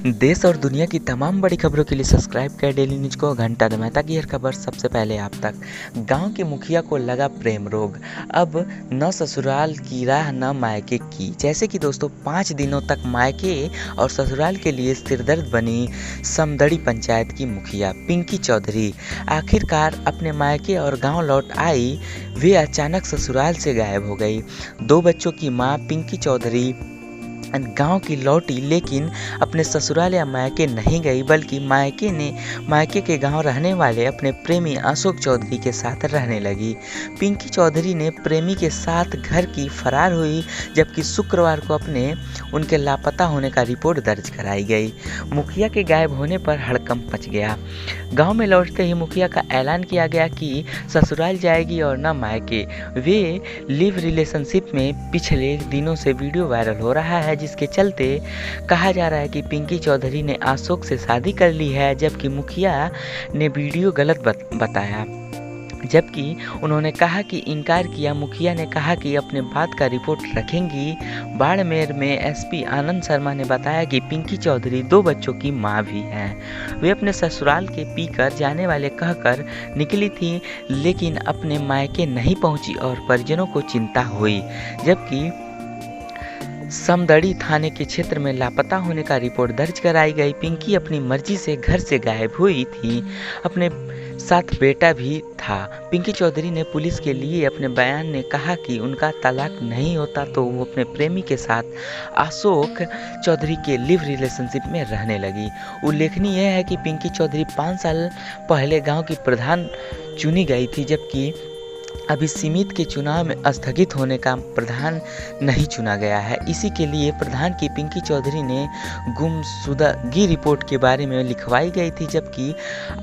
देश और दुनिया की तमाम बड़ी खबरों के लिए सब्सक्राइब करें डेली न्यूज को, घंटा दबाएं ताकि हर खबर सबसे पहले आप तक। गांव के मुखिया को लगा प्रेम रोग, अब न ससुराल की राह न मायके की। जैसे कि दोस्तों 5 दिनों तक मायके और ससुराल के लिए सिरदर्द बनी समदड़ी पंचायत की मुखिया पिंकी चौधरी आखिरकार अपने मायके और गाँव लौट आई। वे अचानक ससुराल से गायब हो गई। 2 बच्चों की माँ पिंकी चौधरी गांव की लौटी, लेकिन अपने ससुराल या मायके नहीं गई, बल्कि मायके के गांव रहने वाले अपने प्रेमी अशोक चौधरी के साथ रहने लगी। पिंकी चौधरी ने प्रेमी के साथ घर की फरार हुई, जबकि शुक्रवार को उनके लापता होने का रिपोर्ट दर्ज कराई गई। मुखिया के गायब होने पर हड़कंप मच गया। गांव में लौटते ही मुखिया का ऐलान किया गया कि ससुराल जाएगी और न मायके। वे लिव रिलेशनशिप में पिछले दिनों से वीडियो वायरल हो रहा है, जिसके चलते कहा जा रहा है कि पिंकी चौधरी ने अशोक से शादी कर ली है, जबकि मुखिया ने वीडियो गलत बताया। जबकि उन्होंने कहा कि इनकार किया। मुखिया ने कहा कि अपने बात का रिपोर्ट रखेंगी। बाड़मेर में एसपी आनंद शर्मा ने बताया कि पिंकी चौधरी 2 बच्चों की मां भी हैं। वे अपने ससुराल के पीकर जाने वाले कहकर निकली थी, लेकिन अपने मायके नहीं पहुंची और परिजनों को चिंता हुई। जबकि समदड़ी थाने के क्षेत्र में लापता होने का रिपोर्ट दर्ज कराई गई। पिंकी अपनी मर्जी से घर से गायब हुई थी। अपने साथ बेटा भी था। पिंकी चौधरी ने पुलिस के लिए अपने बयान में कहा कि उनका तलाक नहीं होता तो वो अपने प्रेमी के साथ अशोक चौधरी के लिव रिलेशनशिप में रहने लगी। उल्लेखनीय है कि पिंकी चौधरी 5 साल पहले गांव की प्रधान चुनी गई थी, जबकि अभी समिति के चुनाव में स्थगित होने का प्रधान नहीं चुना गया है। इसी के लिए प्रधान की पिंकी चौधरी ने गुमशुदगी रिपोर्ट के बारे में लिखवाई गई थी, जबकि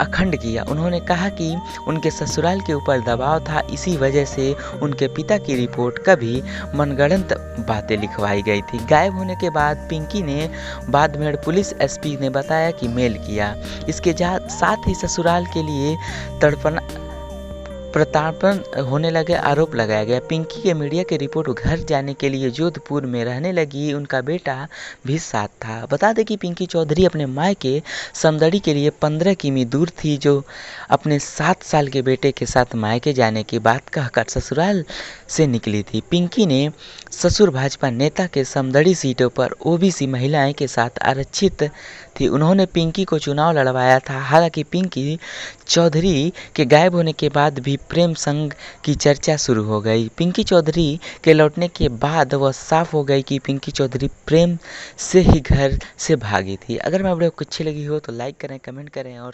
अखंड किया। उन्होंने कहा कि उनके ससुराल के ऊपर दबाव था, इसी वजह से उनके पिता की रिपोर्ट कभी मनगढ़ंत बातें लिखवाई गई थी। गायब होने के बाद पिंकी ने बाड़मेर पुलिस एसपी ने बताया कि मेल किया। इसके साथ ही ससुराल के लिए प्रताड़न होने लगे आरोप लगाया गया। पिंकी के मीडिया के रिपोर्ट घर जाने के लिए जोधपुर में रहने लगी। उनका बेटा भी साथ था। बता दें कि पिंकी चौधरी अपने मायके समदड़ी के लिए 15 किमी दूर थी, जो अपने 7 साल के बेटे के साथ मायके जाने की बात कहकर ससुराल से निकली थी। पिंकी ने ससुर भाजपा नेता के समदड़ी सीटों पर ओबीसी महिलाएं के साथ आरक्षित थी। उन्होंने पिंकी को चुनाव लड़वाया था। हालांकि पिंकी चौधरी के गायब होने के बाद भी प्रेम संग की चर्चा शुरू हो गई। पिंकी चौधरी के लौटने के बाद वह साफ हो गई कि पिंकी चौधरी प्रेम से ही घर से भागी थी। अगर मैं वीडियो आपको अच्छी लगी हो तो लाइक करें, कमेंट करें और